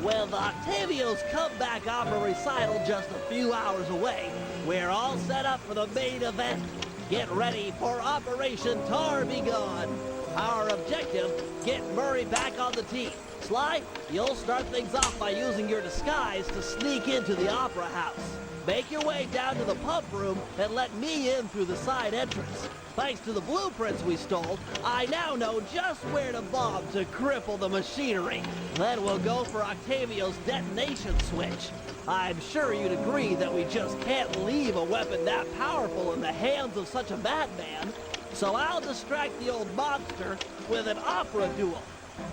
With Octavio's comeback opera recital just a few hours away, we're all set up for the main event. Get ready for Operation Tar Be Gone. Our objective, get Murray back on the team. Sly, you'll start things off by using your disguise to sneak into the Opera House. Make your way down to the pump room and let me in through the side entrance. Thanks to the blueprints we stole, I now know just where to bomb to cripple the machinery. Then we'll go for Octavio's detonation switch. I'm sure you'd agree that we just can't leave a weapon that powerful in the hands of such a madman. So I'll distract the old monster with an opera duel.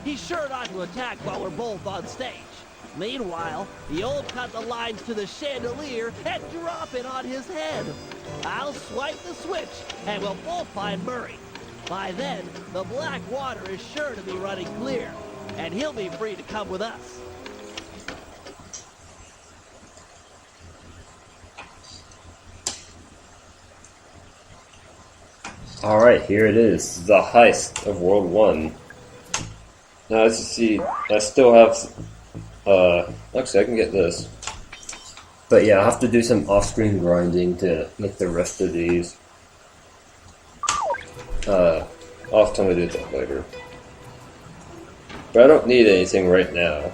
He's sure not to attack while we're both on stage. Meanwhile, you'll cut the lines to the chandelier and drop it on his head. I'll swipe the switch, and we'll both find Murray. By then, the black water is sure to be running clear, and he'll be free to come with us. Alright, here it is, the heist of World 1. Now, as you see, I still have, actually I can get this. But yeah, I have to do some off-screen grinding to make the rest of these. I'll tell me to do that later. But I don't need anything right now,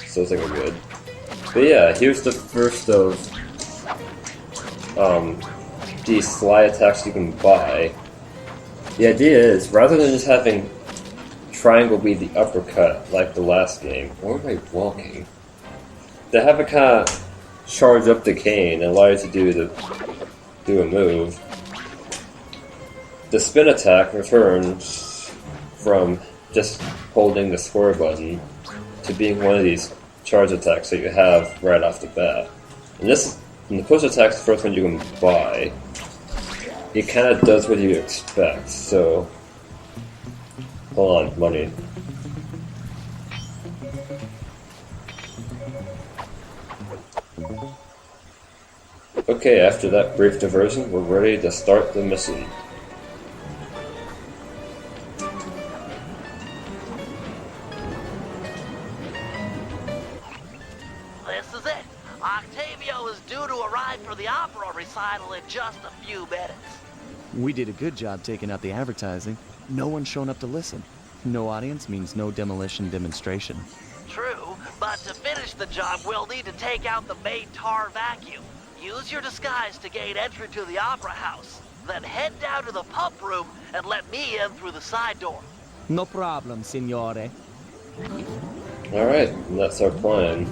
so I think we're good. But yeah, here's the first of, these Sly attacks you can buy. The idea is, rather than just having triangle be the uppercut like the last game, where am I walking? They have it kind of charge up the cane and allow you to do a move. The spin attack returns from just holding the square button to being one of these charge attacks that you have right off the bat. And the push attack is the first one you can buy. It kind of does what you expect, so... Hold on, money. Okay, after that brief diversion, we're ready to start the mission. This is it. Octavio is due to arrive for the opera recital in just a few minutes. We did a good job taking out the advertising. No one's shown up to listen. No audience means no demolition demonstration. True, but to finish the job, we'll need to take out the main tar vacuum. Use your disguise to gain entry to the Opera House. Then head down to the pump room and let me in through the side door. No problem, signore. Alright, that's our plan.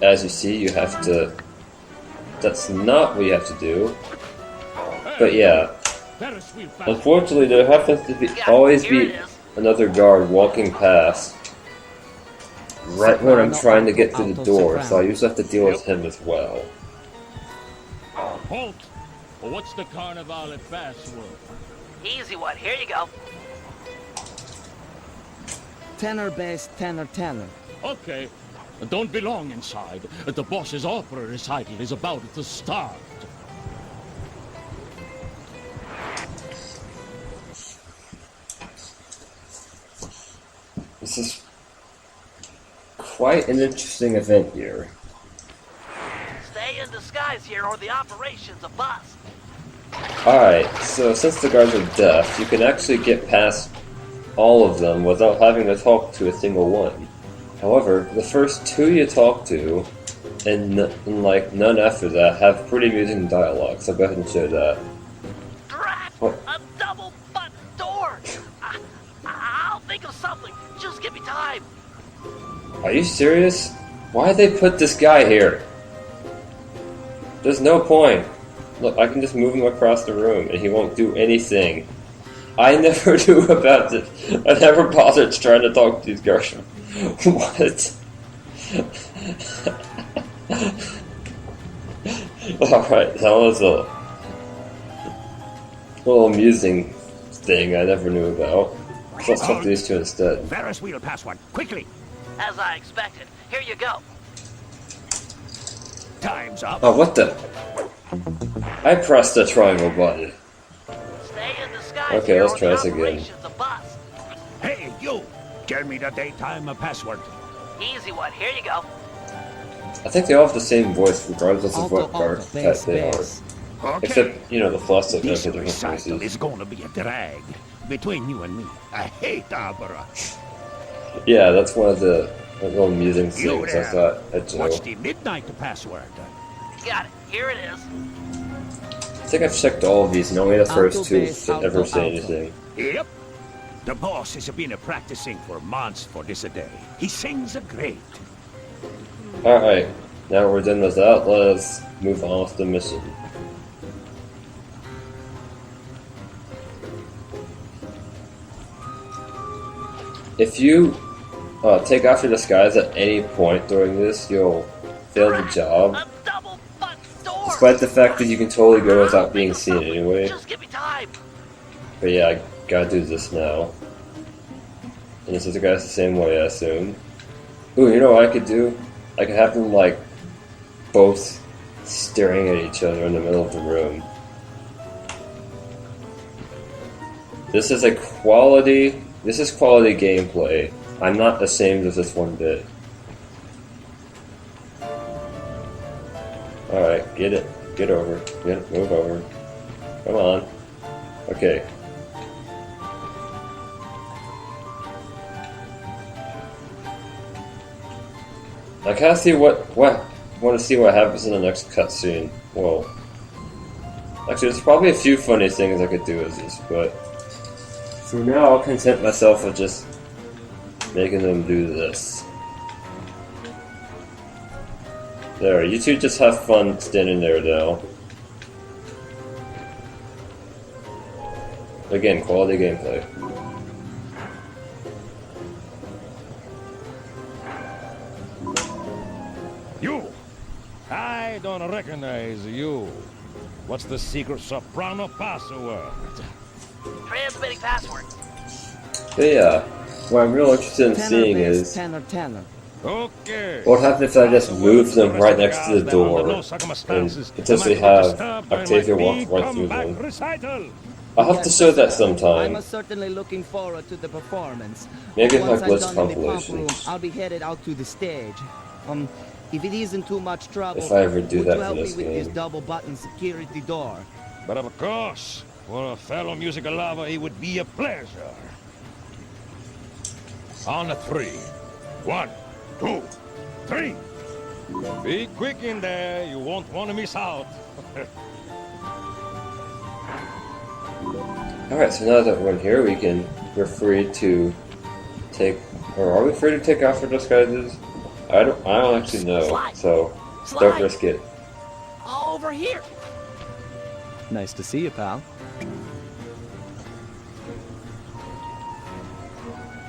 As you see, you have to... That's not what you have to do. But yeah. Unfortunately, there happens to always be another guard walking past right when I'm trying to get through the door, so I usually have to deal with him as well. Halt! What's the carnival at Basswood? Easy one, here you go. Tenor bass, tenor tenor. Okay. Don't be long inside. The boss's opera recital is about to start. This is quite an interesting event here. Stay in disguise here or the operation's a bust. Alright, so since the guards are deaf, you can actually get past all of them without having to talk to a single one. However, the first two you talk to, and like none after that, have pretty amusing dialogue, so go ahead and show that. Drat! What? A double butt door! I'll think of something. Just give me time. Are you serious? Why'd they put this guy here? There's no point. Look, I can just move him across the room and he won't do anything. I never knew about this. I never bothered trying to talk to these guys. What? Alright, that was a little amusing thing I never knew about. So let's talk to these two instead. Ferris wheel password, quickly! As I expected. Here you go. Time's up. Oh, what the? I pressed the triangle button. Stay in disguise Okay, here let's or try the this again. operation's a bust. Hey, you! Tell me the daytime password. Easy one. Here you go. I think they all have the same voice regardless of what Alto, guard alto, type bass, they are. bass. Okay. Except, you know, the Fluster This does the different recital voices. is gonna be a drag between you and me. I hate opera. Yeah, that's one of the little amusing You things I there. thought at Joe. What's the midnight password? Got it. Here it is. I think I've checked all of these, and only the first Alto, two bass, ever alto, say alto. anything. Yep. The boss has been practicing for months for this day. He sings great. Alright, now we're done with that, let us move on with the mission. If you take off your disguise at any point during this, you'll fail the job, A double butt door. despite the fact that you can totally go without being seen anyway. Just give me time. But yeah, I gotta do this now. And this is the guys the same way, I assume. Ooh, you know what I could do? I could have them, like, both staring at each other in the middle of the room. This is quality gameplay. I'm not ashamed of this one bit. Alright, get it. Get over. Move over. Come on. Okay. I kind of see want to see what happens in the next cutscene. Well, actually, there's probably a few funny things I could do as this, but for now, I'll content myself with just making them do this. There, you two just have fun standing there now. Again, quality gameplay. You! I don't recognize you. What's the secret soprano password? Transmitting password. But yeah, what I'm real interested in Tenor, seeing bass, is tenor, tenor. Okay. what happens if I just move them right next to the door and potentially have Octavia walk right through them. Recital. I'll have to Yes, show that sir. sometime. I'm certainly looking forward to the performance. Maybe if I Once I'm blitz done in the pump compilation. room, I'll be headed out to the stage. If it isn't too much trouble, If I ever do would that you for help this me with this game. double button security door? But of course, for a fellow musical lover, it would be a pleasure. On a 3. 1, 2, 3. Be quick in there. You won't want to miss out. Alright, so now that we're in here, we're free to take, or are we free to take off our disguises? I don't actually know, so don't risk it. Over here. Nice to see you, pal.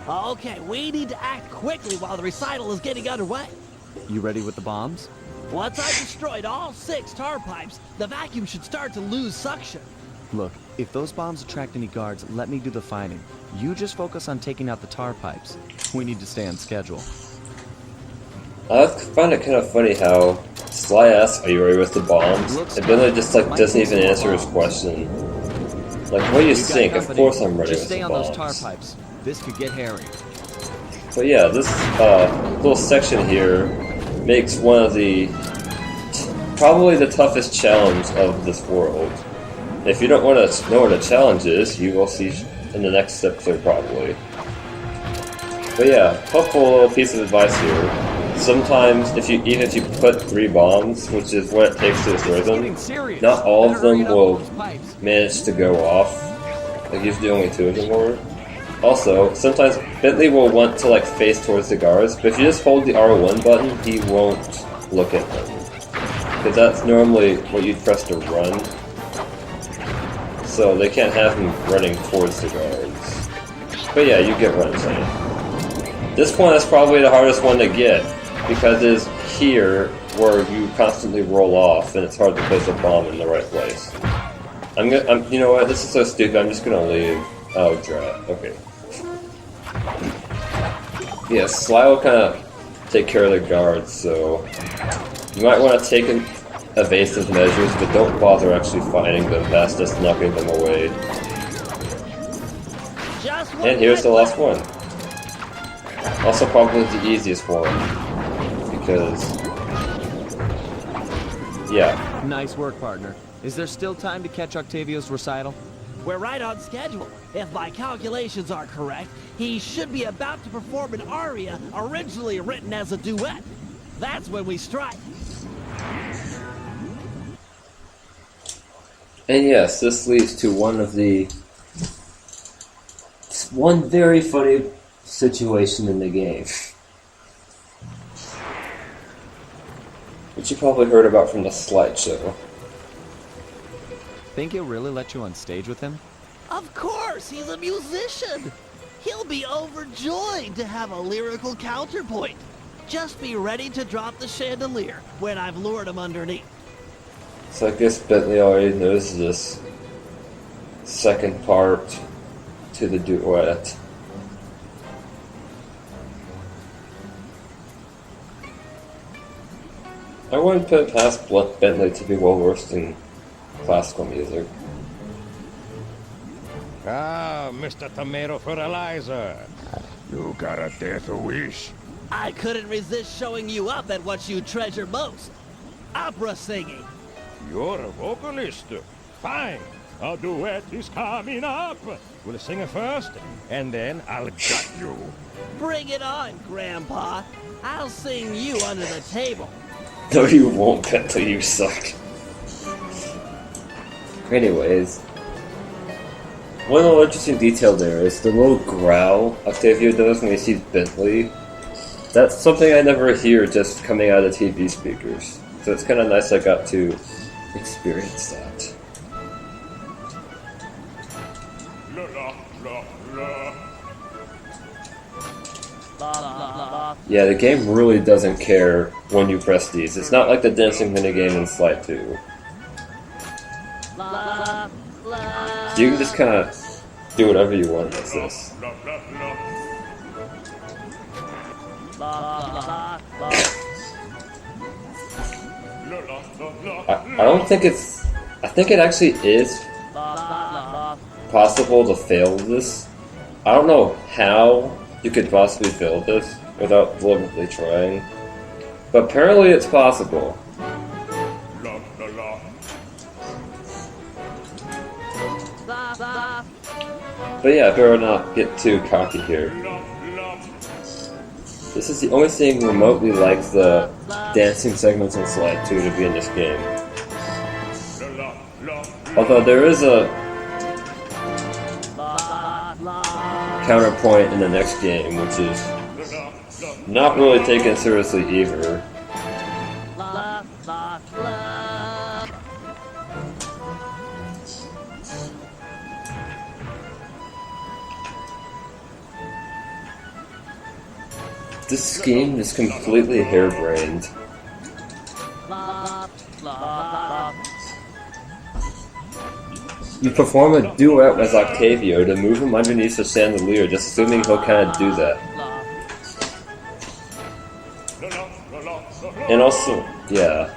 Okay, we need to act quickly while the recital is getting underway. You ready with the bombs? Once I've destroyed all 6 tar pipes, the vacuum should start to lose suction. Look, if those bombs attract any guards, let me do the fighting. You just focus on taking out the tar pipes. We need to stay on schedule. I find it kind of funny how Sly asks, "Are you ready with the bombs?" And Billy just doesn't even answer his question. Like, what do you You got think? Of company. course I'm ready Just with stay the on those tar bombs. pipes. This could get hairy. But yeah, this little section here makes one of probably the toughest challenge of this world. If you don't want to know what a challenge is, you will see in the next episode probably. But yeah, helpful little piece of advice here. Sometimes, even if you put 3 bombs, which is what it takes to destroy them, not all of them will manage to go off. Like usually only 2 of them will. Also, sometimes Bentley will want to face towards the guards, but if you just hold the R1 button, he won't look at them. Because that's normally what you'd press to run. So they can't have him running towards the guards. But yeah, you get what I'm saying. This one is probably the hardest one to get, because it's here where you constantly roll off and it's hard to place a bomb in the right place. You know what, this is so stupid, I'm just gonna leave. Oh, drat. Okay. Yeah, Sly will kind of take care of the guards, so you might want to take evasive measures, but don't bother actually fighting them past just knocking them away. Just one And here's the last one. Also probably the easiest one. Because... yeah. Nice work, partner. Is there still time to catch Octavio's recital? We're right on schedule. If my calculations are correct, he should be about to perform an aria originally written as a duet. That's when we strike. And yes, this leads to one very funny situation in the game. Which you probably heard about from the slideshow. Think he'll really let you on stage with him? Of course, he's a musician. He'll be overjoyed to have a lyrical counterpoint. Just be ready to drop the chandelier when I've lured him underneath. So I guess Bentley already knows this second part to the duet. I wouldn't put it past Bentley to be well versed in classical music. Ah, Mr. Tomato Fertilizer. You got a death wish? I couldn't resist showing you up at what you treasure most. Opera singing. You're a vocalist. Fine. A duet is coming up. We'll sing it first, and then I'll gut you. Bring it on, Grandpa. I'll sing you under the table. No, you won't, Bentley, you suck. Anyways, one little interesting detail there is the little growl Octavio does when he sees Bentley. That's something I never hear just coming out of TV speakers. So it's kind of nice I got to experience that. La, la, la, la. Yeah, the game really doesn't care when you press these. It's not like the dancing minigame in Slide 2. You can just kind of do whatever you want with this. I don't think it's... I think it actually is possible to fail this. I don't know how you could possibly fail this without deliberately trying. But apparently it's possible. But yeah, I better not get too cocky here. This is the only thing remotely like the dancing segments in Slide 2 to be in this game. Although there is a counterpoint in the next game, which is not really taken seriously either. This scheme is completely harebrained. You perform a duet with Octavio to move him underneath the chandelier, just assuming he'll kind of do that. And also, yeah.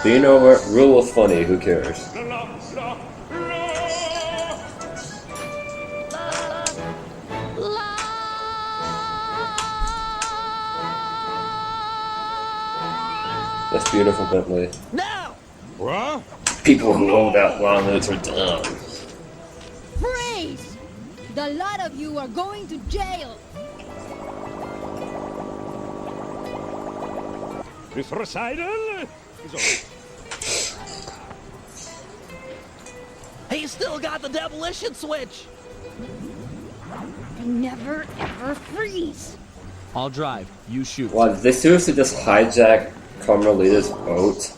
But you know what? Real funny, who cares? That's beautiful, Bentley. Now! What? People who hold out long notes are dumb. Freeze! The lot of you are going to jail. This recital is over. He's still got the demolition switch! They never ever freeze. I'll drive. You shoot. Wow, did they seriously just hijack Carmelita's boat?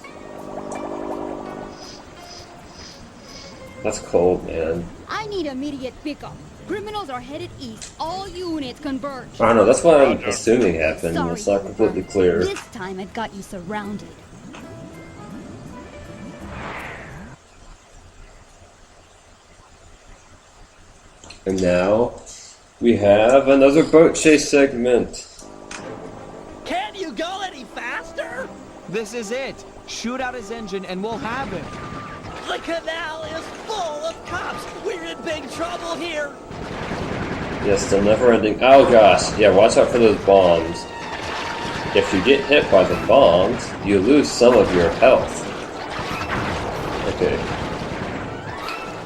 That's cold, man. I need immediate pickup. Criminals are headed east. All units converge. I don't know, that's what I'm assuming happened. Sorry, It's not completely clear. This time I've got you surrounded. And now, we have another boat chase segment. Can you go any faster? This is it. Shoot out his engine and we'll have him. The canal is full of cops. We're in big trouble here. Yes, the never-ending. Oh gosh, yeah. Watch out for those bombs. If you get hit by the bombs, you lose some of your health. Okay.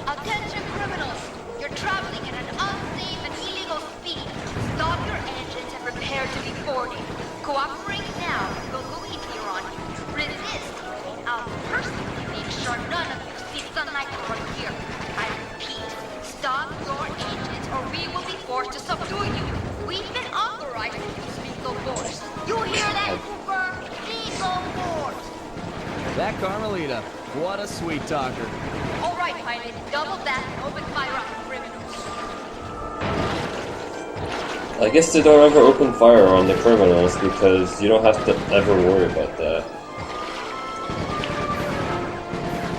Attention criminals! You're traveling at an unsafe and illegal speed. Stop your engines and prepare to be boarded. Cooperate now, or we'll go easier on you. Resist, and I'll personally make sure none of you see sunlight from here. I repeat, stop your engines or we will be forced to subdue you. We've been authorized to use lethal force. You hear that, Cooper? Lethal force! That Carmelita, what a sweet talker. All right, pilot, double back and open fire on the criminals. I guess they don't ever open fire on the criminals because you don't have to ever worry about that.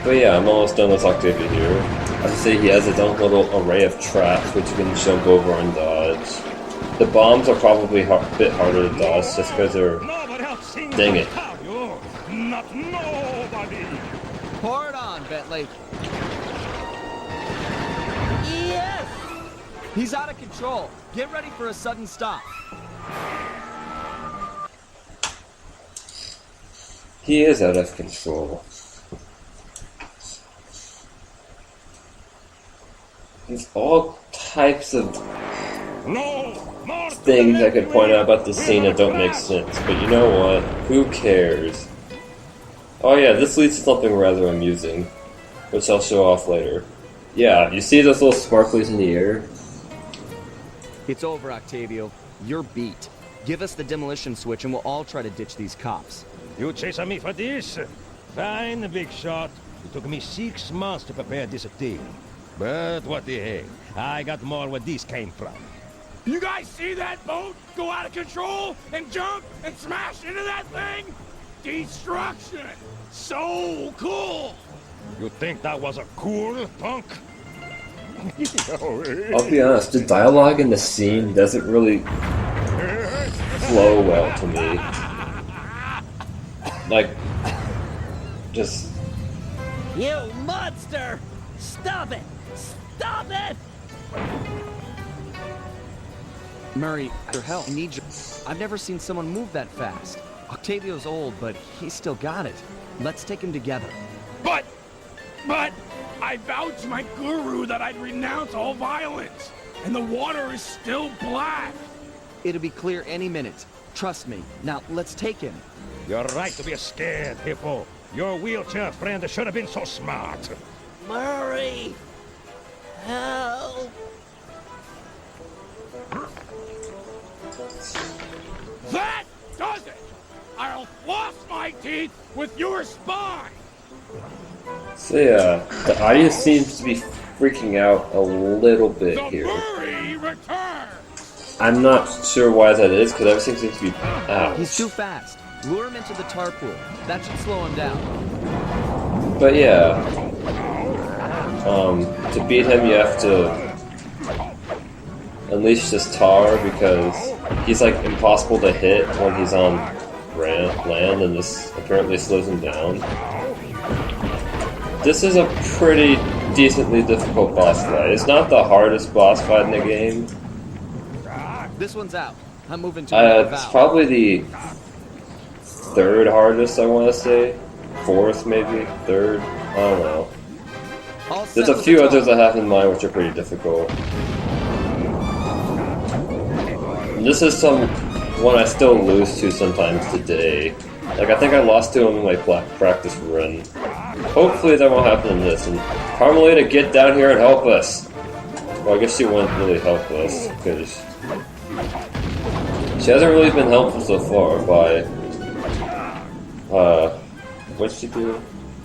But yeah, I'm almost done with Octavia here. As I say, he has his own little array of traps which you can jump over and dodge. The bombs are probably a bit harder to dodge just because they're... Dang it. Not nobody. Pour it on, Bentley. Yes! He's out of control. Get ready for a sudden stop. He is out of control. There's all types of things I could point out about this scene that don't make sense, but you know what? Who cares? Oh yeah, this leads to something rather amusing, which I'll show off later. Yeah, you see those little sparklies in the air? It's over, Octavio. You're beat. Give us the demolition switch and we'll all try to ditch these cops. You chasing me for this? Fine, big shot. It took me 6 months to prepare this thing. But what the heck? I got more where this came from. You guys see that boat go out of control and jump and smash into that thing? Destruction! So cool! You think that was a cool punk? I'll be honest, the dialogue in the scene doesn't really flow well to me. Like, just... You monster! Stop it! Stop it! Murray, your help. I need you. I've never seen someone move that fast. Octavio's old, but he's still got it. Let's take him together. But I vowed to my guru that I'd renounce all violence, and the water is still black. It'll be clear any minute. Trust me. Now, let's take him. You're right to be scared, Hippo. Your wheelchair friend should have been so smart. Murray! Help! That does it! I'll floss my teeth with your spine! So yeah, the audience seems to be freaking out a little bit The here. Murray returns! I'm not sure why that is, because everything seems to be... Ow. He's too fast. Lure him into the tar pool. That should slow him down. But yeah, to beat him you have to unleash this tar because he's like impossible to hit when he's on land, and this apparently slows him down. This is a pretty decently difficult boss fight. It's not the hardest boss fight in the game. This one's out. I'm moving to another It's valve. probably the third hardest, I want to say. Fourth, maybe? Third? I don't know. All set There's a with few the others tar. I have in mind which are pretty difficult. And this is one I still lose to sometimes today. Like, I think I lost to him in my practice run. Hopefully that won't happen in this. And Carmelita, get down here and help us! Well, I guess she won't really help us, because she hasn't really been helpful so far by... what'd she do?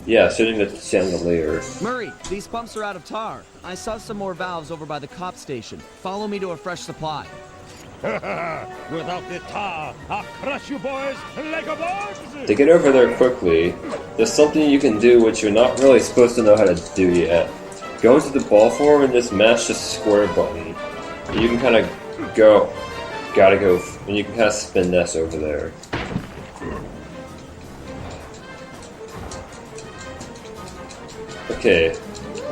Yeah, shooting the chandelier. Murray, these pumps are out of tar. I saw some more valves over by the cop station. Follow me to a fresh supply. Without the tar, I'll crush you boys like a bugs! To get over there quickly, there's something you can do which you're not really supposed to know how to do yet. Go into the ball form and just mash the square button. You can kind of gotta go, and you can kind of spin this over there. Okay,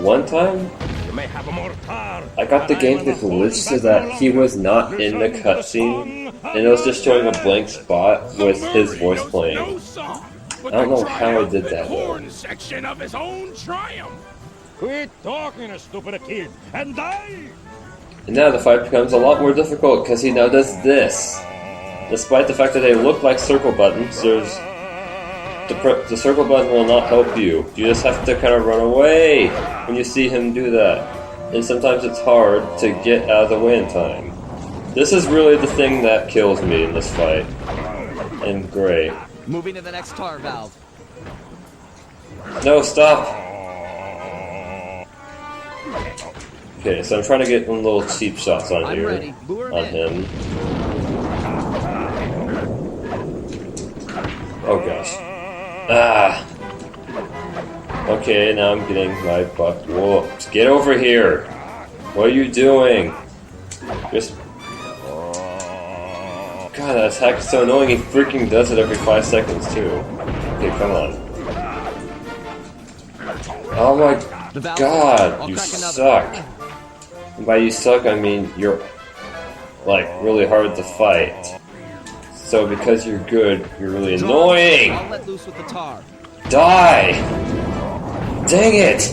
one time, may have more tar. I got the game to glitch so that he was not in the cutscene, and it was just showing a blank spot with his voice playing. I don't know how I did that though. Horn section of his own triumph. Quit talking, a stupid kid, and die! And now the fight becomes a lot more difficult because he now does this. Despite the fact that they look like circle buttons, the circle button will not help you. You just have to kind of run away when you see him do that. And sometimes it's hard to get out of the way in time. This is really the thing that kills me in this fight. And great. Moving to the next tar valve. No, stop! Okay, so I'm trying to get one little cheap shots on here. Ready. Lure On in. him. Oh gosh. Ah! Okay, now I'm getting my butt whooped. Get over here! What are you doing? Just... God, that attack is so annoying. He freaking does it every 5 seconds, too. Okay, come on. Oh my god, you suck. And by you suck, I mean you're, like, really hard to fight. So because you're good, you're really annoying! I'll let loose with the tar. Die! Dang it!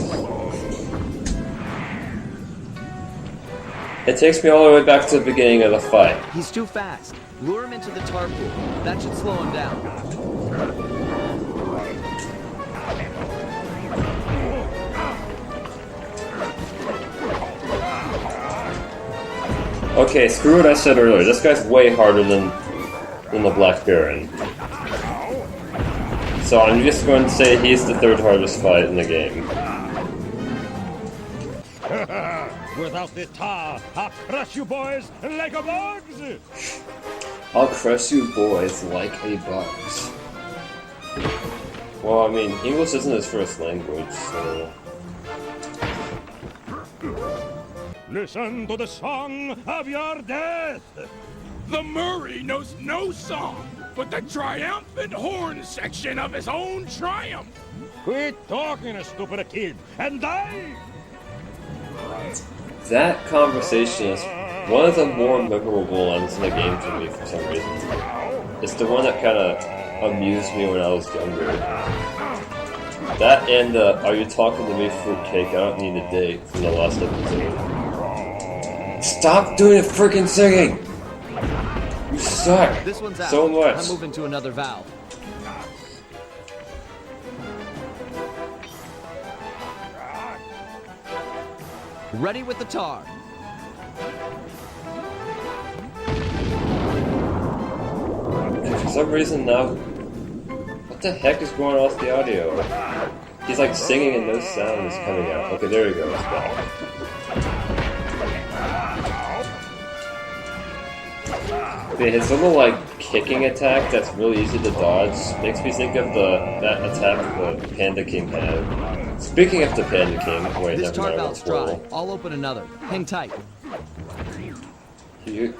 It takes me all the way back to the beginning of the fight. He's too fast. Lure him into the tar pool. That should slow him down. Okay, screw what I said earlier. This guy's way harder than the Black Baron. So I'm just going to say he's the 3rd hardest fight in the game. Without the tar, I'll crush you boys like a bugs! I'll crush you boys like a bugs. Well, I mean, English isn't his first language, so... Listen to the song of your death! The Murray knows no song but the triumphant horn section of his own triumph. Quit talking, a stupid kid, and die! That conversation is one of the more memorable ones in the game for me for some reason. It's the one that kind of amused me when I was younger. That and Are You Talking to Me, Fruitcake? I Don't Need a Date from the last episode. Stop doing the freaking singing! You suck This one's out. so much. I'm moving to another valve. Ready with the tar. And for some reason now... What the heck is going on with the audio? He's like singing and no sound is coming out. Okay, there we go. It's back. Okay, his little like kicking attack that's really easy to dodge makes me think of that attack the Panda King had. Speaking of the Panda King, wait, This never tar mind, valve's that's full. dry. I'll open another. Hang tight. You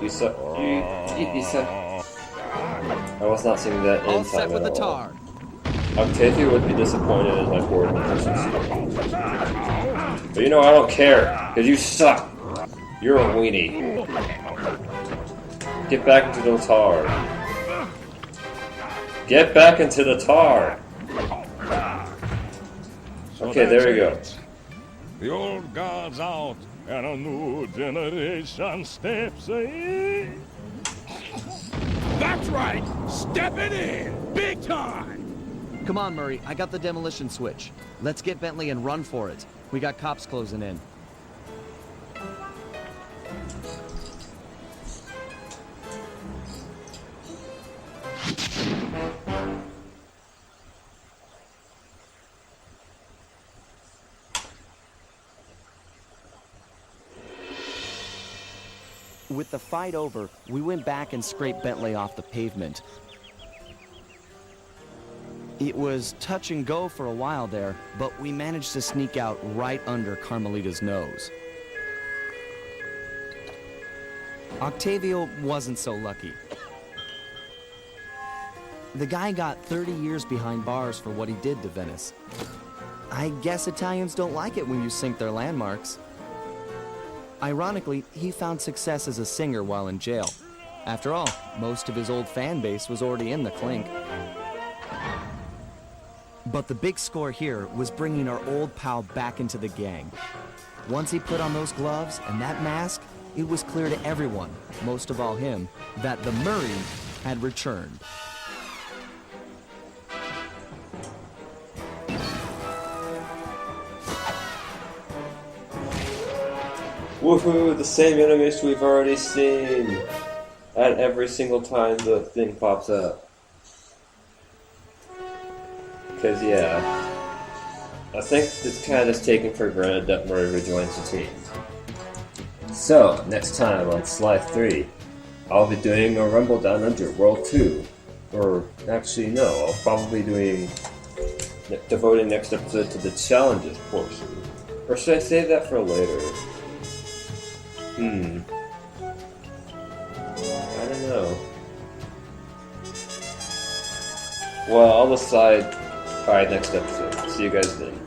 suck. You suck. I was not singing that in All time set with the at all. tar. Octavia would be disappointed in my board efficiency. But you know, I don't care, because you suck. You're a weenie. Get back into the tar. Get back into the tar! Okay, there we go. The old guard's out, and a new generation steps in. That's right, stepping in, big time. Come on, Murray. I got the demolition switch. Let's get Bentley and run for it. We got cops closing in. With the fight over, we went back and scraped Bentley off the pavement. It was touch and go for a while there, but we managed to sneak out right under Carmelita's nose. Octavio wasn't so lucky. The guy got 30 years behind bars for what he did to Venice. I guess Italians don't like it when you sink their landmarks. Ironically, he found success as a singer while in jail. After all, most of his old fan base was already in the clink. But the big score here was bringing our old pal back into the gang. Once he put on those gloves and that mask, it was clear to everyone, most of all him, that the Murray had returned. Woohoo! The same animation we've already seen! At every single time the thing pops up. Because, yeah. I think it's kind of just taken for granted that Murray rejoins the team. So, next time on Sly 3, I'll be doing a Rumble Down Under World 2. Or, actually, no, I'll probably be devoting next episode to the challenges portion. Or should I save that for later? I don't know. Well, I'll decide by next episode. See you guys then.